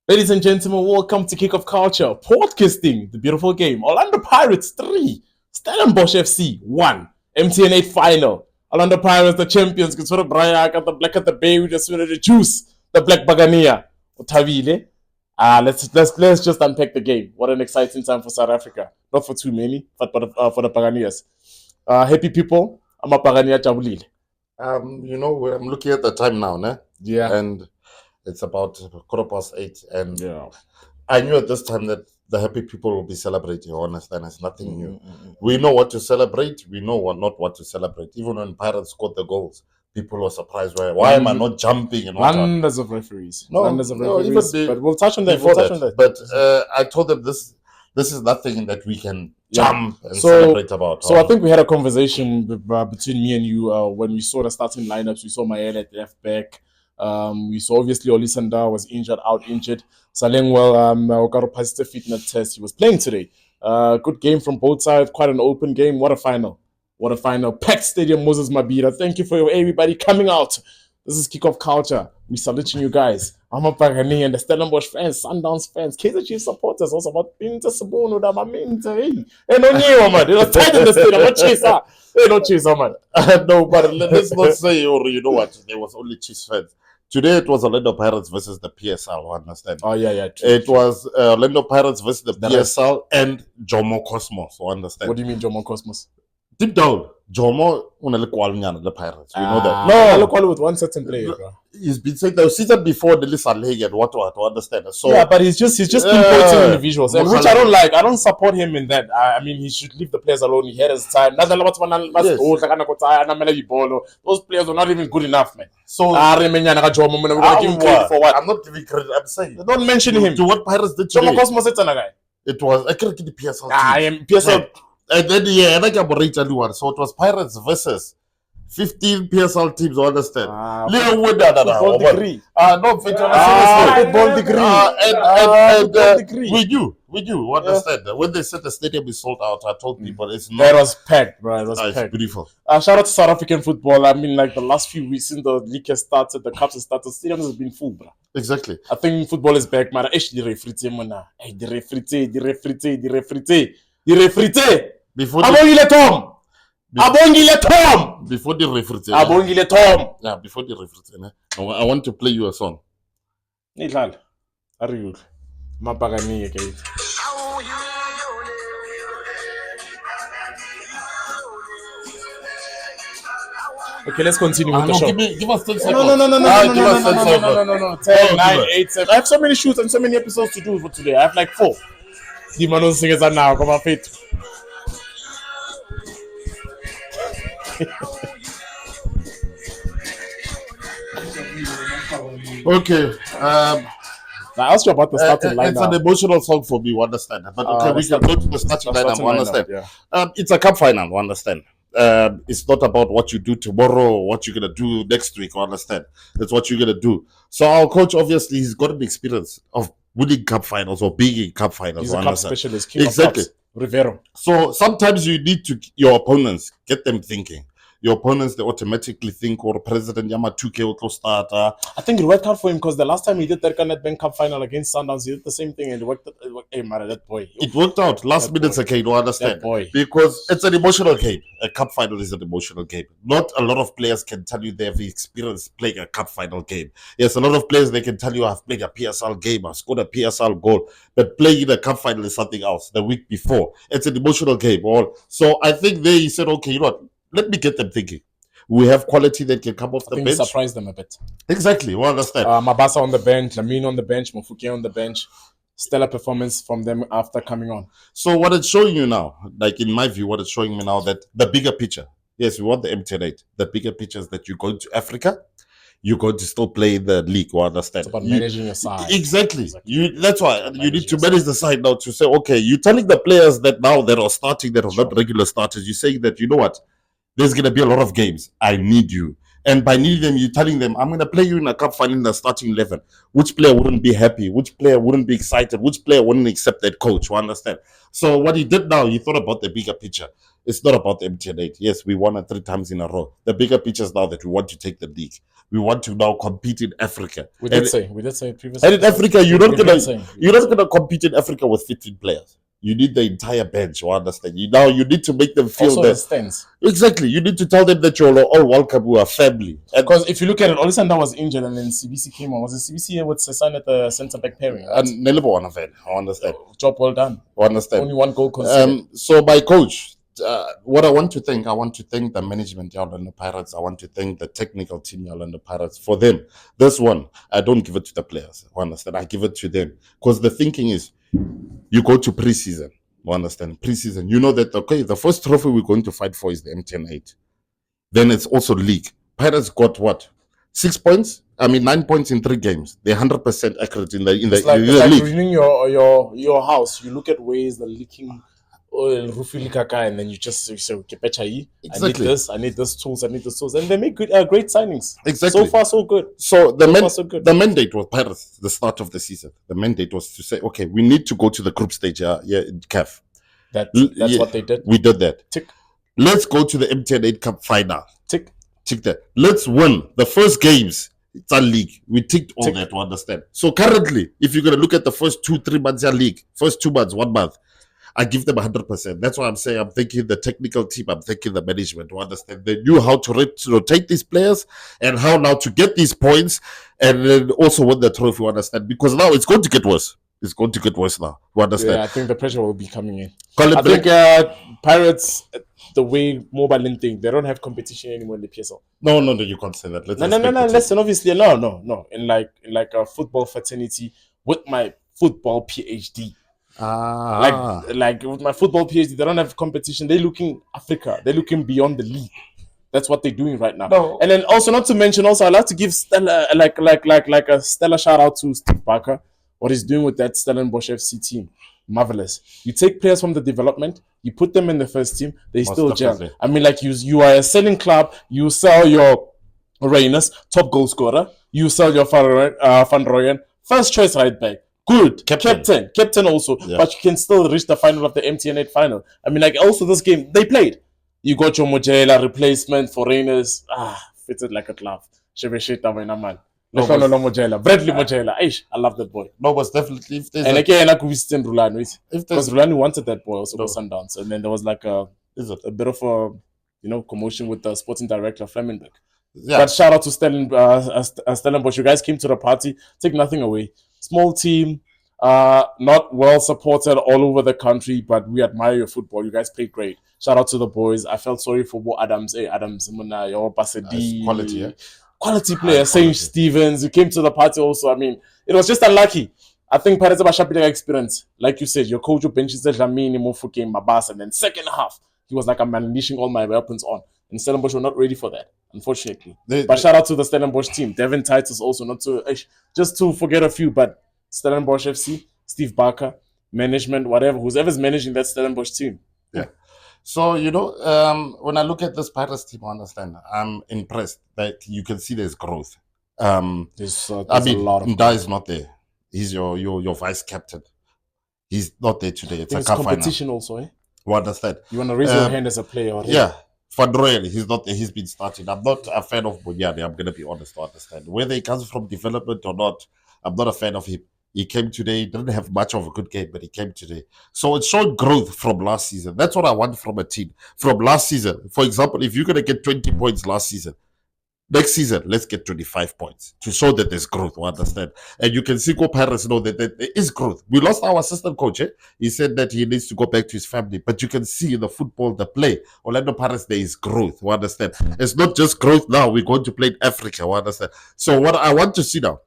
Ladies and gentlemen, welcome to Kickoff Culture, podcasting, the beautiful game. Orlando Pirates 3, Stellenbosch FC 1, MTN 8 final. Orlando Pirates, the champions, Kulture, the black at the bay, we just wanted the juice, the black bagania. Otavile. Let's just unpack the game. What an exciting time for South Africa. Not for too many, but for the Paganias. Happy people, I'm a Pagania Jabulile. I'm looking at the time now, né? Yeah. And it's about 8:15, and Yeah. I knew at this time that the happy people will be celebrating. Honest, and it's nothing new. We know what to celebrate. We know not what to celebrate. Even when Pirates scored the goals, people were surprised. Why am I not jumping? And Wonders of referees. Wonders of referees. But we'll touch on that. But I told them this is nothing that we can jump and celebrate about. So I think we had a conversation between me and you when we saw the starting lineups. We saw Maele at left back. We saw obviously Olisanda was out injured. Salengwell Okaro passed a fitness test. He was playing today. Good game from both sides. Quite an open game. What a final. Packed stadium, Moses Mabira. Thank you for everybody coming out. This is Kickoff Culture. We saluting you guys. I'm a Pagani and the Stellenbosch fans, Sundowns fans, Kaizer Chiefs supporters, also about Pinta Sabono, da Maminta. Hey, no new man. They're tight in the stadium. What chaser? Hey, no chaser, man. No, but let's not say, or you know what, there was only Chiefs fans. Today it was Orlando Pirates versus the PSL, understand? Oh, yeah. It was Orlando Pirates versus the PSL and Jomo Cosmos, understand? What do you mean, Jomo Cosmos? Deep down, Jomo unalekwalnyana the Pirates. We know that. No, Alekwalo with one certain player, bro. He's been saying the season before the list and what understand. So yeah, but he's just pinpointing individuals, and which I don't like. I don't support him in that. I mean, he should leave the players alone. He had his time. Those players are not even good enough, man. So we're gonna give him credit for what? I'm not giving credit. I'm saying don't mention him. To what Pirates did today. Jomo Cosmos guy. It was I can't get the PSL. I am PSL. And then I think I'm rate everyone. So it was Pirates versus 15 PSL teams, understand? Football degree. Football degree. We knew, understand? When they said the stadium is sold out, I told people it's not. That was packed, bro. It was packed. It's beautiful. Shout out to South African football. I mean, like the last few weeks since the league has started, the cups have started, stadiums have been full, bro. Exactly. I think football is back, man. The referee. Before the referee. Yeah, before the referee. I want to play you a song. Okay, let's continue with the show. Give us 10 seconds. No. 10, 9, 8, 7. I have so many shoots and so many episodes to do for today. I have like 4. The man singers are now. Come on, fit. Okay. I asked you about the starting line. It's an emotional song for me, you understand? But okay, we can go to the starting line, understand? Yeah. It's a cup final, you understand? It's not about what you do tomorrow or what you're gonna do next week, you understand? It's what you're gonna do. So our coach, obviously, he's got an experience of winning cup finals or being in cup finals. He's a cup specialist. Exactly. Rivero. So sometimes you need to your opponents get them thinking. Your opponents, they automatically think, or President Yama 2K will start. I think it worked out for him because the last time he did that Bank Cup final against Sundowns, he did the same thing and it worked. Hey, man, that boy. It worked out last minute, okay, you understand? That boy. Because it's an emotional game. A cup final is an emotional game. Not a lot of players can tell you they have experience playing a cup final game. Yes, a lot of players, they can tell you I've played a PSL game, I've scored a PSL goal. But playing in a cup final is something else. The week before, it's an emotional game. So I think they said, okay, you know what? Let me get them thinking. We have quality that can come off the bench. Surprise them a bit. Exactly, we understand. Mabasa on the bench, Lamine on the bench, Mofokeng on the bench. Stellar performance from them after coming on. So what it's showing you now, like in my view, what it's showing me now that the bigger picture, yes, we want the MTN 8. The bigger picture is that you're going to Africa, you're going to still play the league, we understand. It's about managing your side. Exactly. That's why you need to manage the side now to say, okay, you're telling the players that now that are starting, that are not regular starters, you're saying that, you know what, there's going to be a lot of games. I need you. And by needing them, you're telling them, I'm going to play you in a cup final in the starting 11. Which player wouldn't be happy? Which player wouldn't be excited? Which player wouldn't accept that coach? You understand? So what he did now, he thought about the bigger picture. It's not about the MTN8. Yes, we won it 3 times in a row. The bigger picture is now that we want to take the league. We want to now compete in Africa. We did say previously. And in Africa, you're not gonna compete in Africa with 15 players. You need the entire bench. You understand? You need to make them feel also that the stands. Exactly. You need to tell them that you're all welcome. We are family. Because if you look at it, Olisanda was injured, and then CBC came on. Was it CBC with Sasan at the centre back pairing? Right? And Nelebo on a fan. I understand. Job well done. I understand. Only 1 goal conceded. So my coach, what I want to thank the management here on the Pirates. I want to thank the technical team here on the Pirates for them. This one, I don't give it to the players. I understand. I give it to them because the thinking is, you go to preseason. You understand? Preseason. You know that okay, the first trophy we're going to fight for is the MTN8. Then it's also league. Pirates got what? 6 points? 9 points in 3 games. They're 100% accurate in the league. It's like renewing your house. You look at ways the leaking oil, and then you just say, okay, exactly. I need this tools, and they make great signings. Exactly. So far, so good. So the mandate was Pirates, the start of the season. The mandate was to say, okay, we need to go to the group stage in CAF. That's what they did. We did that. Tick. Let's go to the MTN8 Cup final. Tick that. Let's win the first games. It's a league. We ticked all that to understand. So currently, if you're going to look at the first 2-3 months of league, first 2 months, 1 month, I give them 100%. That's why I'm saying I'm thanking the technical team. I'm thanking the management to understand. They knew how to rotate these players and how now to get these points and then also win the trophy. You understand? Because now it's going to get worse. It's going to get worse now. You understand? Yeah, I think the pressure will be coming in. I think Pirates, the way mobile and thing, they don't have competition anymore in the PSL. No, you can't say that. No. Listen, obviously, no. In like a football fraternity with my football PhD. Like with my football PhD, they don't have competition. They're looking Africa. They're looking beyond the league. That's what they're doing right now. No. And then also, not to mention, also I'd like to give Stella like a stellar shout out to Steve Barker. What he's doing with that Stellenbosch FC team, marvelous. You take players from the development, you put them in the first team, they still gel. Like you are a selling club. You sell your Reyners, top goal scorer. You sell your Van Rooyen, first choice right back. Good. Captain also. Yeah. But you can still reach the final of the MTN8 final. Also this game, they played. You got your Mojela replacement for Reyners. Fitted like a glove. Bradley Mojela. I love that boy. No, but definitely. And again, I could visit Rulani. Because Rulani wanted that boy also for Sundowns. And then there was like a bit of a commotion with the sporting director, Flemingberg. Yeah. But shout out to Stellenbosch. You guys came to the party. Take nothing away. Small team, not well supported all over the country, but we admire your football. You guys played great. Shout out to the boys. I felt sorry for Bo Adams. Adams, your Basedi. Quality, yeah. Quality player, Saint Stevens. You came to the party also. It was just unlucky. I think Pirates have a sharp experience. Like you said, your coach benches the Jamini, Mofokeng, Mabasa, and then second half, he was like, I'm unleashing all my weapons on. And Stellenbosch were not ready for that, unfortunately. But shout out to the Stellenbosch team. Devin Titus also, just to forget a few, but Stellenbosch FC, Steve Barker, management, whatever, whoever's managing that Stellenbosch team. Yeah. So, when I look at this Pirates team, I understand. I'm impressed that you can see there's growth. There's a lot of Nda is not there. He's your vice captain. He's not there today. It's a cup competition final. Also, eh? You understand? You want to raise your hand as a player? Or yeah. Van Rooyen, he's not there. He's been starting. I'm not a fan of Bunyane. I'm going to be honest to understand. Whether he comes from development or not, I'm not a fan of him. He came today. He didn't have much of a good game, but he came today. So it showed growth from last season. That's what I want from a team. From last season, for example, if you're going to get 20 points last season, next season, let's get 25 points to show that there's growth. You understand? And you can see Pirates know that there is growth. We lost our assistant coach. He said that he needs to go back to his family. But you can see in the football, the play, Orlando Pirates, there is growth. You understand? It's not just growth now. We're going to play in Africa. You understand? So what I want to see now,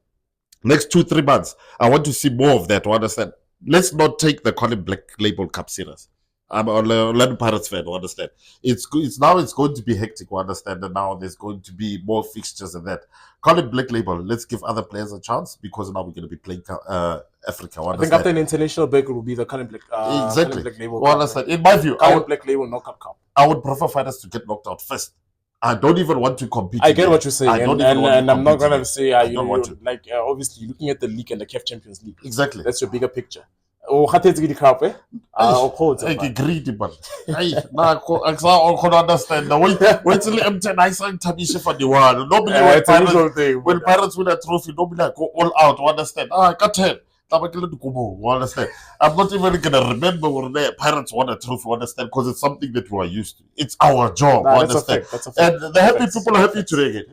next 2-3 months, I want to see more of that. You understand? Let's not take the Colin Black Label Cup serious. I'm a Orlando Pirates fan, you understand? It's going to be hectic, you understand? And now there's going to be more fixtures and that. Call it Black Label. Let's give other players a chance because now we're going to be playing Africa. I think after an international break, it will be the Colin Black. Exactly. Colin Black Label Cup. Understand? In my view, Colin Black Label knockout cup. I would prefer fighters to get knocked out first I don't even want to compete. I get what you're saying, and I'm not gonna say obviously looking at the league and the CAF Champions League. Exactly. That's your bigger picture. Oh, the cup, eh? Greedy, but I can understand. Wait till M10 I signed Tabishi for the one. Nobody when Pirates win a trophy, nobody go all out. Understand? I can't tell. Understand? I'm not even gonna remember when the Pirates won a trophy. Understand? Because it's something that we are used to. It's our job. Understand? That's a fact. And the happy people are happy today.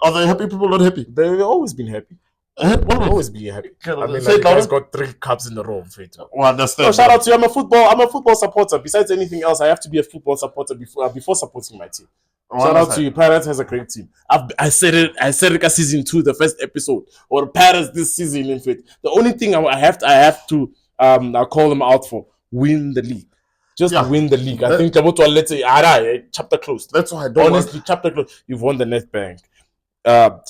Are the happy people not happy? They've always been happy. Always be happy. I mean, like, you guys got 3 cups in a row. Understand? No, shout out to you. I'm a football supporter. Besides anything else, I have to be a football supporter before supporting my team. Shout out to you. Pirates has a great team. I said it season 2, the first episode, or Pirates this season. In fact, the only thing I have to I'll call them out for: win the league. Just win the league. I think let's say chapter closed. That's why I don't honestly chapter closed. You've won the Netbank.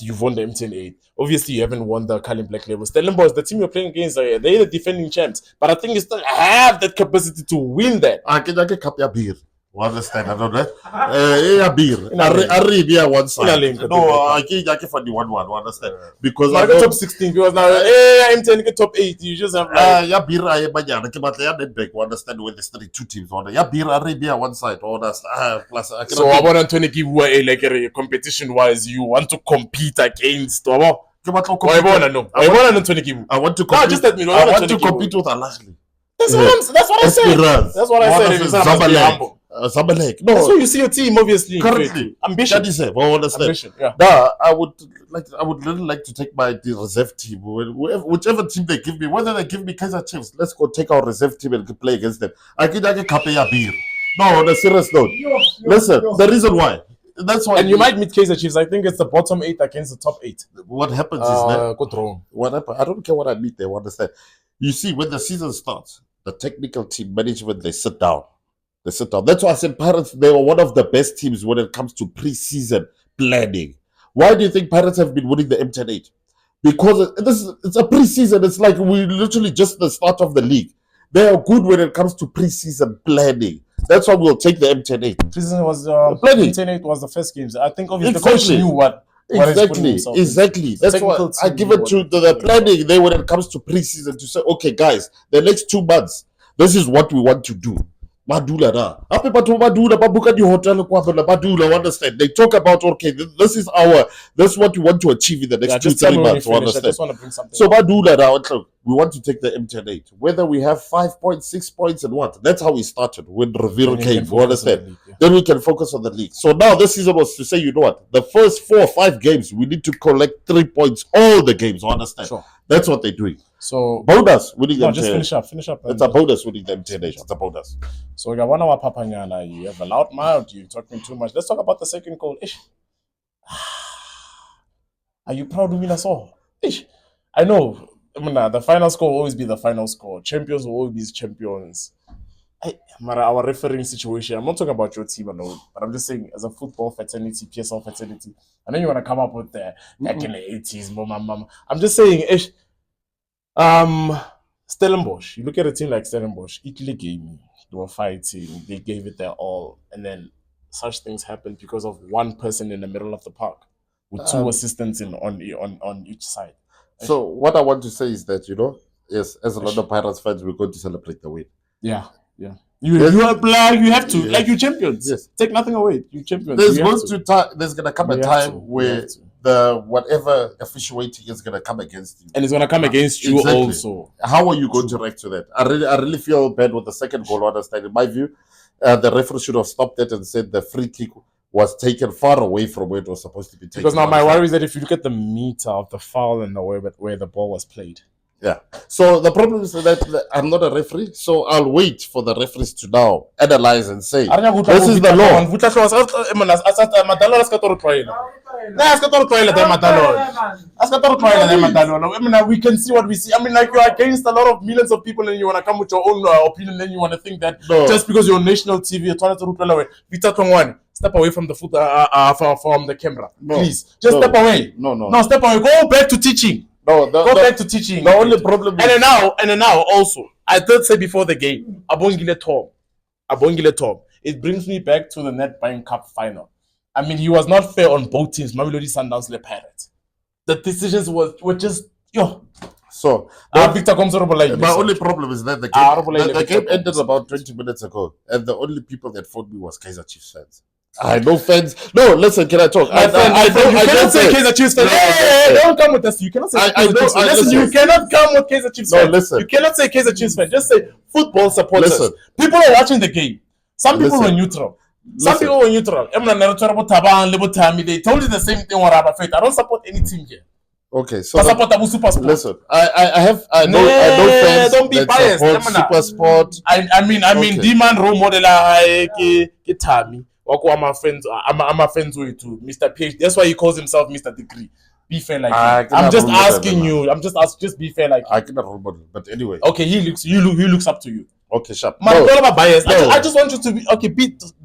You've won the M10-8. Obviously, you haven't won the Carling Black Label. Stellenbosch, the team you're playing against, they're the defending champs. But I think you still have that capacity to win that. I can cup your beer. Understand? I don't know. Beer. Arabia one side. No, I can't for the 1-1. Understand? Because I got top 16. Because now, M10 get top 8. You just have beer. I understand when there's 32 teams on there. Beer Arabia one side. Plus, so I want to give you like competition wise. You want to compete against. I want to compete. I want to compete with Alashli. That's what I said. That's what I said. No. That's why you see your team obviously currently ambition. Ambition. Yeah. I would really like to take my reserve team, whichever team they give me. Whether they give me Kaizer Chiefs, let's go take our reserve team and play against them. I can Kapea beer. No, on a serious note. Listen, the reason why. That's why. And you might meet Kaizer Chiefs. I think it's the bottom 8 against the top 8. What happens is that what happens. I don't care what I meet. They understand. You see, when the season starts, the technical team management they sit down. That's why I said Pirates, they were one of the best teams when it comes to pre-season planning. Why do you think Pirates have been winning the M10-8? Because it's a pre-season. It's like we literally just the start of the league. They are good when it comes to pre-season planning. That's why we'll take the M10-8. Pre-season was M10-8 was the first games. I think obviously the coach knew what exactly. That's why I give it to the planning there when it comes to pre-season to say, okay, guys, the next 2 months, this is what we want to do. Madula da. Madula babuka di hotel kwa Madula understand. They talk about okay, this is what we want to achieve in the next 2-3 months. Understand? I just want to bring something. So Madula da, we want to take the M10-8. Whether we have 5 points, 6 points, and what. That's how we started when Revere came. You understand? Then we can focus on the league. So now this season was to say, you know what? The first 4 or 5 games, we need to collect 3 points. All the games. Understand? Sure. That's what they're doing. So bonus winning them. Just finish up. It's a bonus winning them 10 days. It's a bonus. So we got 1 hour papanyana. You have a loud mouth. You're talking too much. Let's talk about the second goal. Are you proud to win us all? I know. The final score will always be the final score. Champions will always be champions. Our refereeing situation. I'm not talking about your team alone, but I'm just saying as a football fraternity, PSL fraternity. I know you want to come up with back in the 80s, mama. I'm just saying, Stellenbosch. You look at a team like Stellenbosch. Italy game. They were fighting. They gave it their all, and then such things happened because of one person in the middle of the park with 2 assistants on each side. So what I want to say is that yes, as a lot of Pirates fans, we're going to celebrate the win. Yeah. You are black. You have to like you champions. Yes. Take nothing away. You champions. There's gonna come a time where the whatever officiating is gonna come against you, and it's gonna come against you also. How are you going to react to that? I really feel bad with the second goal. Understand? In my view, the referee should have stopped it and said the free kick was taken far away from where it was supposed to be taken. Because now my worry is that if you look at the meter of the foul and the way where the ball was played. Yeah. So the problem is that I'm not a referee, so I'll wait for the referees to now analyze and say this is the law. We can see what we see. You're against a lot of millions of people and you want to come with your own opinion, then you want to think that just because you're on national TV, you're trying to step away from the foot from the camera. Please. Just step away. No, step away. Go back to teaching. Go back to teaching. The only problem is... And then now also, I did say before the game, Abongile Tom. It brings me back to the Nedbank Cup final. I mean, he was not fair on both teams, Mamelodi Sundowns and the Pirates. The decisions were just, yo. So, Victor comes over like my only problem is that the game ended about 20 minutes ago, and the only people that fought me was Kaizer Chiefs fans. I know fans. No, listen, can I talk? I cannot say Kaizer Chiefs fans. Hey, don't come with us. You cannot say Kaizer Chiefs fans. Listen, you cannot come with Kaizer Chiefs fans. No, listen. You cannot say Kaizer Chiefs fans. Just say football supporters. Listen. People are watching the game. Some people were neutral. Some people were neutral. They told you the same thing. I don't support any team here. Okay, so listen, I know fans don't be biased. Super Sport. I mean, demand role model Tammy. I'm a friends with too, Mr. PhD. That's why he calls himself Mr. Degree. Be fair like him. I'm just asking you. Just be fair like him. I cannot role model, but anyway. Okay, he looks up to you. Okay, sharp. Man, all about bias. No. I just want you to be okay.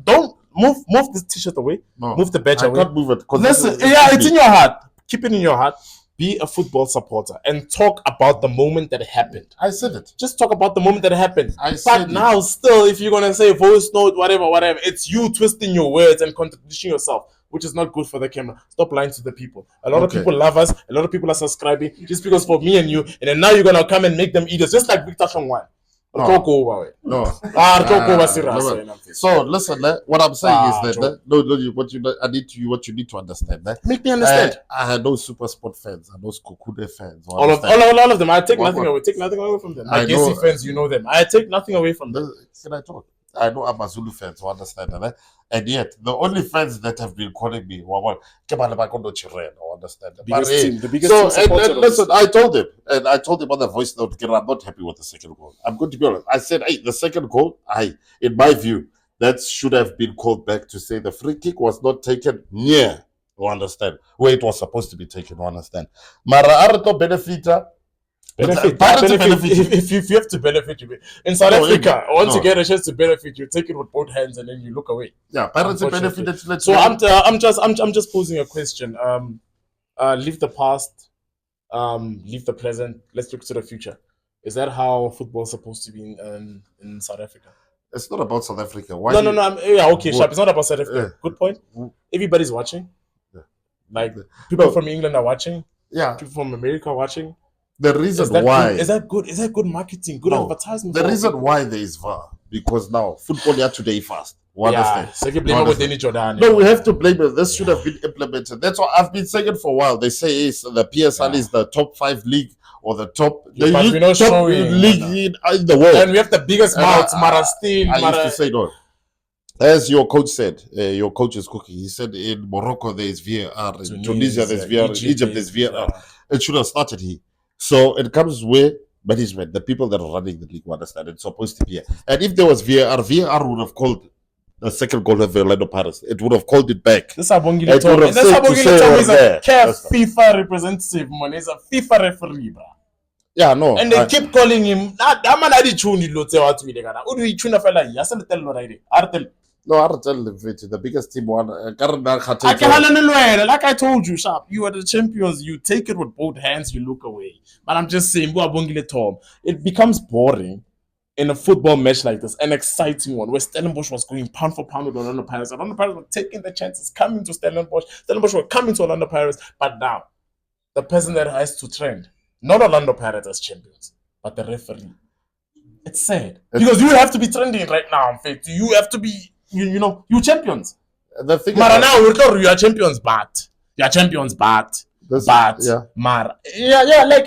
Don't move this t-shirt away. No. Move the badge away. I can't move it. Listen, it's in your heart. Keep it in your heart. Be a football supporter and talk about the moment that happened. I said it. Just talk about the moment that happened. But now, still, if you're gonna say voice note, whatever, it's you twisting your words and contradicting yourself, which is not good for the camera. Stop lying to the people. A lot of people love us. A lot of people are subscribing just because for me and you. And then now you're gonna come and make them eat us, just like Victor Shongwan. No. So listen, what I'm saying is that what you need to understand. Make me understand. I had no Super Sport fans. I know Kukude fans. All of them. I take nothing away. Take nothing away from them. My Gesi fans, you know them. I take nothing away from them. Can I talk? I know I'm a Zulu fan, so understand that. And yet, the only fans that have been calling me, I understand that. The biggest team. And listen, I told him on the voice note, I'm not happy with the second goal. I'm going to be honest. I said, hey, the second goal, in my view, that should have been called back to say the free kick was not taken near, you understand, where it was supposed to be taken, you understand. Mara Arto benefita. If you have to benefit, in South Africa, once you get a chance to benefit, you take it with both hands and then you look away. Yeah, parents benefited. So I'm just posing a question. Leave the past, leave the present. Let's look to the future. Is that how football is supposed to be in South Africa? It's not about South Africa. Why? No. Okay, Sharp. It's not about South Africa. Good point. Everybody's watching. Yeah. Like people from England are watching. Yeah. People from America are watching. The reason why is that good? Is that good marketing? Good advertisement? The reason why there is VAR because now football here today fast. No, we have to blame it. This should have been implemented. That's what I've been saying it for a while. They say the PSL is the top 5 league or the top league in the world, and we have the biggest mouths. I used to say no. As your coach said, your coach is cooking. He said in Morocco there is VAR, in Tunisia there's VAR, in Egypt there's VAR. It should have started here. So it comes with management, the people that are running the league understand it's supposed to be here. And if there was VAR would have called the second goal of the Orlando Pirates. It would have called it back. This Abongile Tom is a FIFA representative, man. He's a FIFA referee, bro. Yeah, no. And they keep calling him. No, I'll tell them the biggest team won. Like I told you, Sharp, you are the champions. You take it with both hands, you look away. But I'm just saying, it becomes boring in a football match like this, an exciting one, where Stellenbosch was going pound for pound with Orlando Pirates. Orlando Pirates were taking the chances, coming to Stellenbosch. Stellenbosch were coming to Orlando Pirates. But now, the person that has to trend, not Orlando Pirates as champions, but the referee. It's sad. Because you have to be trending right now, Faith. You have to be... You champions. The thing Mara now you are champions, but like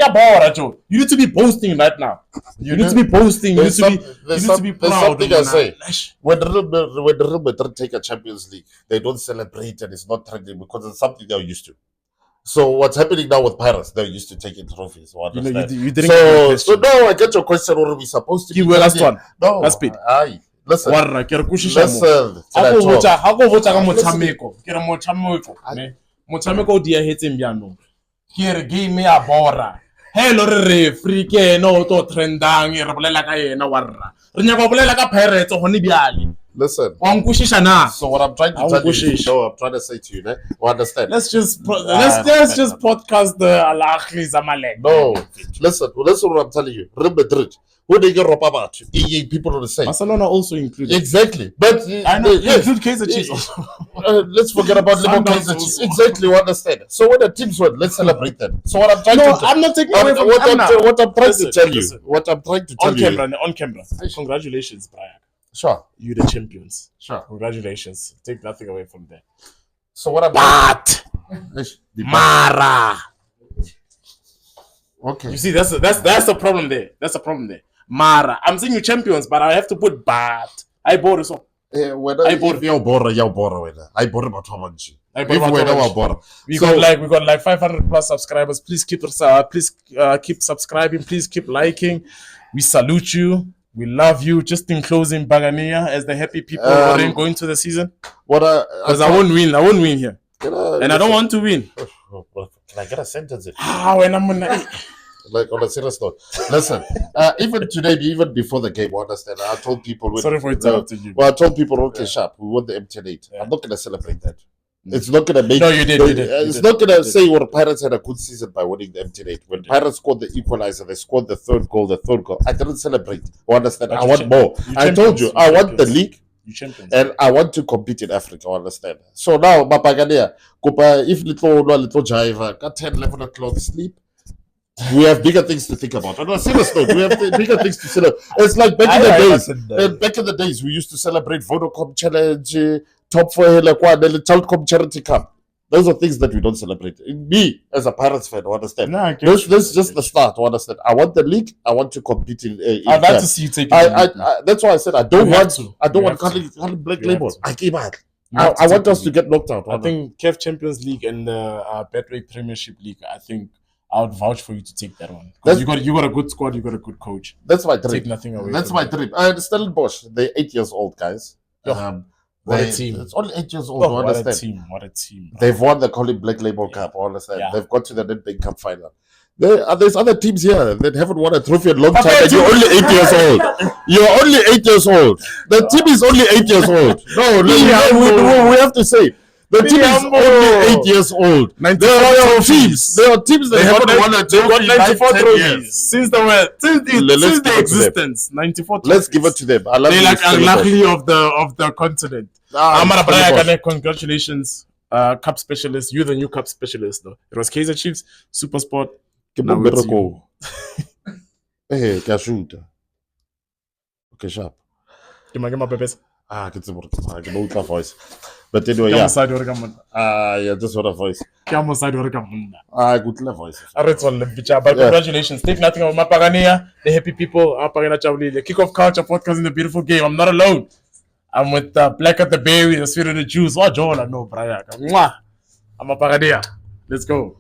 a bora, Joe. You need to be posting right now. You need to be posting. You need to be proud. Something I say. When Real Madrid take a Champions League, they don't celebrate and it's not trending because it's something they're used to. So what's happening now with Pirates? They're used to taking trophies. So no, I get your question. What are we supposed to? Give me last one. No, last bit. Listen. Motshameko o diahetseng bjano ke re game ya bora hello re free ke no to trendang re bolela ka yena warra re nya go bolela ka Pirates gone bjale Listen. Wangkushisha na. So what I'm trying to tell you, I'm trying to say to you, understand? Let's just podcast the Al Ahly Zamalek. No, listen what I'm telling you. Real Madrid, when they get robbed about, people are the same. Barcelona also included. Exactly, but I know include Kaiser Chiefs also. Let's forget about Liverpool Kaiser Chiefs. Exactly, you understand. So when the teams win, let's celebrate them. So what I'm trying to I'm not taking away from what I'm trying to tell you. What I'm trying to tell you. On camera. Congratulations, Brian. Sure. You're the champions. Sure. Congratulations. Take nothing away from there. So what about Mara? Okay. You see, that's the problem there. That's the problem there. Mara. I'm saying you champions, but I have to put but. I bought it so. I bought about how much? We got like 500 plus subscribers. Please keep keep subscribing. Please keep liking. We salute you. We love you. Just in closing, Bagania as the happy people going to the season. Because I won't win. I won't win here, and I don't want to win. Can I get a sentence? When I'm gonna like on a serious note, listen. Even today, even before the game, understand? I told people. Sorry for interrupting you. Well, I told people, okay, sharp. We won the MTN8. Yeah. I'm not gonna celebrate that. It's not gonna make. No, you did. It's not gonna say what Pirates had a good season by winning the MTN8. When Pirates scored the equalizer, they scored the third goal. I didn't celebrate. You understand? I want more. I told you, I want the league. And I want to compete in Africa, understand? So now, Mapagania, if little jive, got 10, 11 o'clock sleep, we have bigger things to think about. On a serious note, we have bigger things to celebrate. It's like back in the days. Back in the days, we used to celebrate Vodacom Challenge, Top 4, the Childcom Charity Cup. Those are things that we don't celebrate. Me, as a Pirates fan, understand? This is just the start, understand? I want the league. I want to compete in I'd like to see you take it. That's why I said I don't want Black Label. I give out. I want us to get knocked out. I think CAF Champions League and the Betway Premiership League, I think I would vouch for you to take that one. Because you got a good squad, you got a good coach. That's my dream. Take nothing away. That's my dream. Stellenbosch, they're 8 years old, guys. What a team. It's only 8 years old. What a team. They've won the Colin Black Label Cup, understand? They've got to the Nedbank Cup final. There's other teams here that haven't won a trophy in a long time, and you're only 8 years old. You're only 8 years old. The team is only 8 years old. No, we have to say. The team is only 8 years old. There are teams that haven't won a trophy in 94 trophies since the existence. 94 trophies. Let's give it to them. They're like Al Ahly of the continent. Congratulations, cup specialist. You're the new cup specialist, though. It was Kaiser Chiefs, Super Sport. Hey, Kashuta. Okay, sharp. Give my purpose. I can know voice. But anyway, yeah, just what a voice. Good voice. But congratulations. Take nothing of Mapagania, the happy people, the Kickoff Culture podcast in the beautiful game. I'm not alone. I'm with Black at the Berry, the Spirit of the Juice. What Joel? I know, Brian. I'm Mapagania. Let's go.